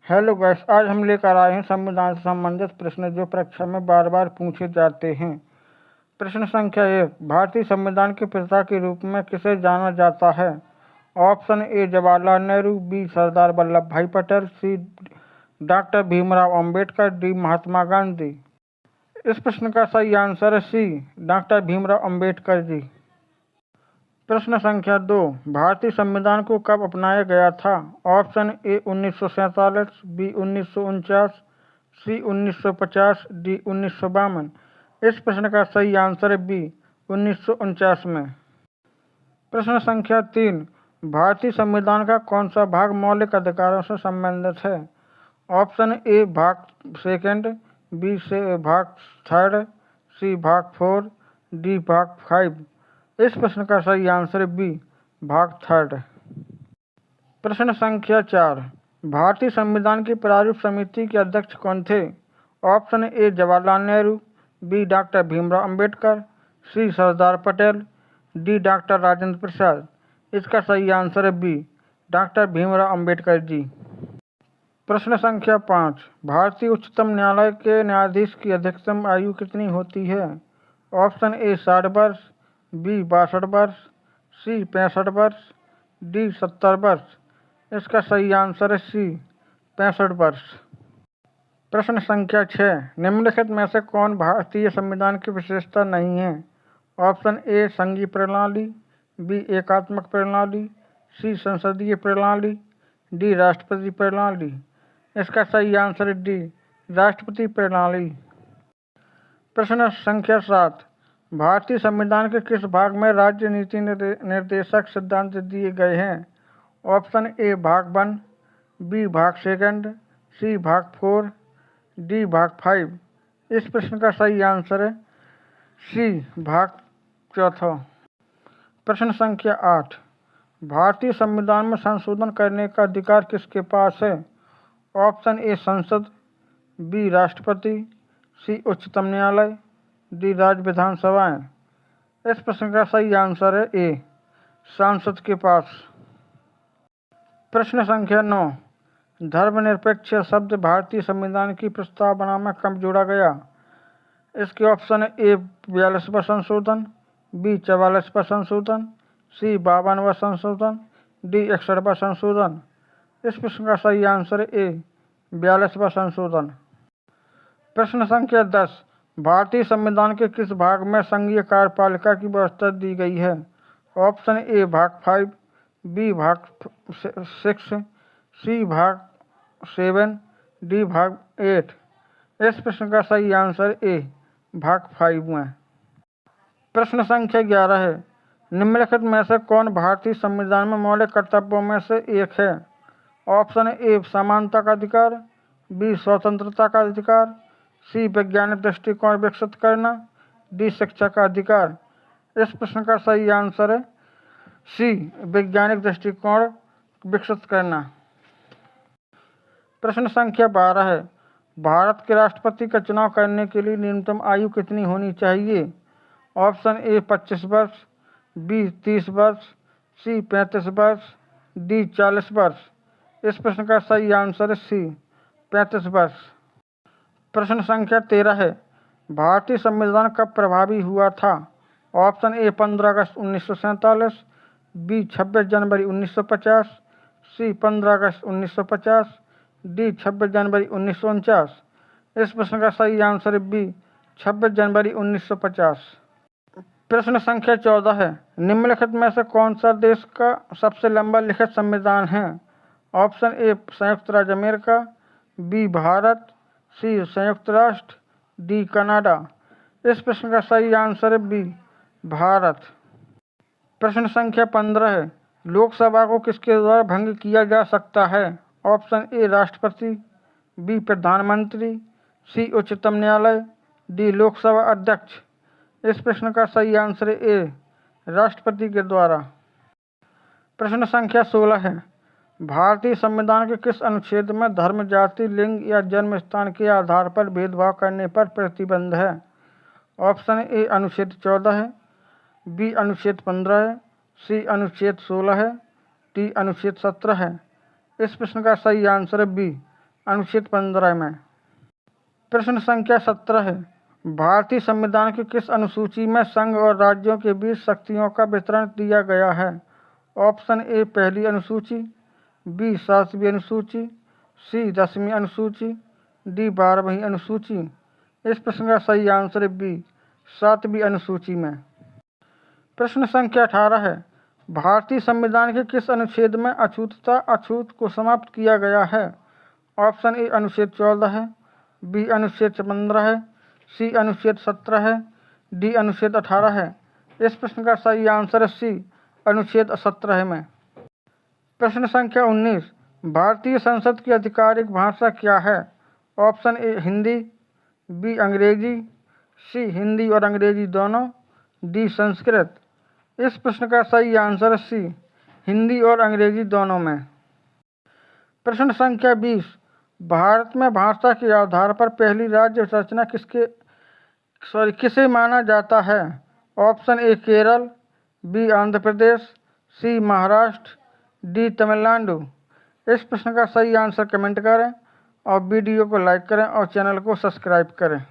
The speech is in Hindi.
हेलो गाइस, आज हम लेकर आए हैं संविधान से संबंधित प्रश्न जो परीक्षा में बार बार पूछे जाते हैं। प्रश्न संख्या 1, भारतीय संविधान के पिता के रूप में किसे जाना जाता है? Option A Jawaharlal Nehru, B Sardar Vallabhbhai Patel, C doctor Bhimrao Ambedkar, D Mahatma Gandhi. इस प्रश्न का सही आंसर है सी डॉक्टर भीमराव अंबेडकर जी। प्रश्न संख्या 2, भारतीय संविधान को कब अपनाया गया था? Option A 1947, B 1949, C 1950, D 1952। इस प्रश्न का सही आंसर है बी 1949 में। प्रश्न संख्या 3, भारतीय संविधान का कौन सा भाग मौलिक अधिकारों से संबंधित है? ऑप्शन ए भाग 2, बी से भाग 3, सी भाग 4, डी भाग 5। इस प्रश्न का सही आंसर है बी भाग 3। प्रश्न संख्या 4, भारतीय संविधान की प्रारूप समिति के अध्यक्ष कौन थे? Option A Jawaharlal Nehru, B doctor Bhimrao Ambedkar, C Sardar Patel, D doctor Rajendra Prasad. इसका सही आंसर है बी डॉक्टर भीमराव अंबेडकर जी। प्रश्न संख्या 5, भारतीय उच्चतम न्यायालय के न्यायाधीश की अधिकतम आयु कितनी होती है? ऑप्शन ए 60 वर्ष, बी 62 वर्ष, सी 65 वर्ष, डी 70 वर्ष। इसका सही आंसर है सी 65 वर्ष। प्रश्न संख्या 6, निम्नलिखित में से कौन भारतीय संविधान की विशेषता नहीं है? ऑप्शन ए संघीय प्रणाली, बी एकात्मक प्रणाली, सी संसदीय प्रणाली, डी राष्ट्रपति प्रणाली। इसका सही आंसर है डी राष्ट्रपति प्रणाली। प्रश्न संख्या 7, भारतीय संविधान के किस भाग में राज्य नीति निर्देशक सिद्धांत दिए गए हैं? ऑप्शन ए भाग 1, बी भाग 2, सी भाग 4, डी भाग 5। इस प्रश्न का सही आंसर है सी भाग 4। प्रश्न संख्या 8, भारतीय संविधान में संशोधन करने का अधिकार किसके पास है? ऑप्शन ए संसद, बी राष्ट्रपति, सी उच्चतम न्यायालय, डी राज्य विधानसभाएं। इस प्रश्न का सही आंसर है ए सांसद के पास। प्रश्न संख्या 9, धर्मनिरपेक्ष शब्द भारतीय संविधान की प्रस्तावना में कब जोड़ा गया? इसके ऑप्शन है ए 42वां संशोधन, बी 44वां संशोधन, सी 52वां संशोधन, डी 61वां संशोधन। इस प्रश्न का सही आंसर है ए 42वां संशोधन। प्रश्न संख्या 10, भारतीय संविधान के किस भाग में संघीय कार्यपालिका की व्यवस्था दी गई है? ऑप्शन ए भाग 5, बी भाग 6, सी भाग 7, डी भाग 8। इस प्रश्न का सही आंसर ए भाग 5 में। प्रश्न संख्या 11 है, निम्नलिखित में से कौन भारतीय संविधान में मौलिक कर्तव्यों में से एक है? ऑप्शन ए समानता का अधिकार, बी स्वतंत्रता का अधिकार, सी वैज्ञानिक दृष्टिकोण विकसित करना, डी शिक्षा का अधिकार। इस प्रश्न का सही आंसर है सी वैज्ञानिक दृष्टिकोण विकसित करना। प्रश्न संख्या 12 है, भारत के राष्ट्रपति का चुनाव करने के लिए न्यूनतम आयु कितनी होनी चाहिए? ऑप्शन ए 25 वर्ष, बी 30 वर्ष, सी 35 वर्ष, डी 40 वर्ष। इस प्रश्न का सही आंसर है सी 35 वर्ष। प्रश्न संख्या 13 है, भारतीय संविधान कब प्रभावी हुआ था? ऑप्शन ए 15 अगस्त 1947, बी 26 जनवरी 1950, सी 15 अगस्त 1950, डी 26 जनवरी 1949। इस प्रश्न का सही आंसर है बी 26 जनवरी 1950। प्रश्न संख्या 14 है, निम्नलिखित में से कौन सा देश का सबसे लंबा लिखित संविधान है? ऑप्शन ए संयुक्त राज्य अमेरिका, बी भारत, सी संयुक्त राष्ट्र, डी कनाडा। इस प्रश्न का सही आंसर है बी भारत। प्रश्न संख्या 15 है, लोकसभा को किसके द्वारा भंग किया जा सकता है? ऑप्शन ए राष्ट्रपति, बी प्रधानमंत्री, सी उच्चतम न्यायालय, डी लोकसभा अध्यक्ष। इस प्रश्न का सही आंसर है ए राष्ट्रपति के द्वारा। प्रश्न संख्या 16 है, भारतीय संविधान के किस अनुच्छेद में धर्म, जाति, लिंग या जन्म स्थान के आधार पर भेदभाव करने पर प्रतिबंध है? ऑप्शन ए अनुच्छेद 14 है, बी अनुच्छेद 15 है, सी अनुच्छेद 16 है, डी अनुच्छेद 17 है। इस प्रश्न का सही आंसर है बी अनुच्छेद 15 में। प्रश्न संख्या 17 है, भारतीय संविधान की किस अनुसूची में संघ और राज्यों के बीच शक्तियों का वितरण दिया गया है? ऑप्शन ए पहली अनुसूची, बी 7वीं अनुसूची, सी 10वीं अनुसूची, डी 12वीं अनुसूची। इस प्रश्न का सही आंसर है बी 7वीं अनुसूची में। प्रश्न संख्या 18 है, भारतीय संविधान के किस अनुच्छेद में अछूत को समाप्त किया गया है? ऑप्शन ए अनुच्छेद 14 है, बी अनुच्छेद 15 है, सी अनुच्छेद 17 है, डी अनुच्छेद 18 है। इस प्रश्न का सही आंसर है सी अनुच्छेद 17 में। प्रश्न संख्या 19, भारतीय संसद की आधिकारिक भाषा क्या है? ऑप्शन ए हिंदी, बी अंग्रेजी, सी हिंदी और अंग्रेजी दोनों, डी संस्कृत। इस प्रश्न का सही आंसर है सी हिंदी और अंग्रेजी दोनों में। प्रश्न संख्या 20, भारत में भाषा के आधार पर पहली राज्य रचना किसे माना जाता है? Option A Kerala, B Andhra Pradesh, C Maharashtra, D Tamil Nadu. इस प्रश्न का सही आंसर कमेंट करें और वीडियो को लाइक करें और चैनल को सब्सक्राइब करें।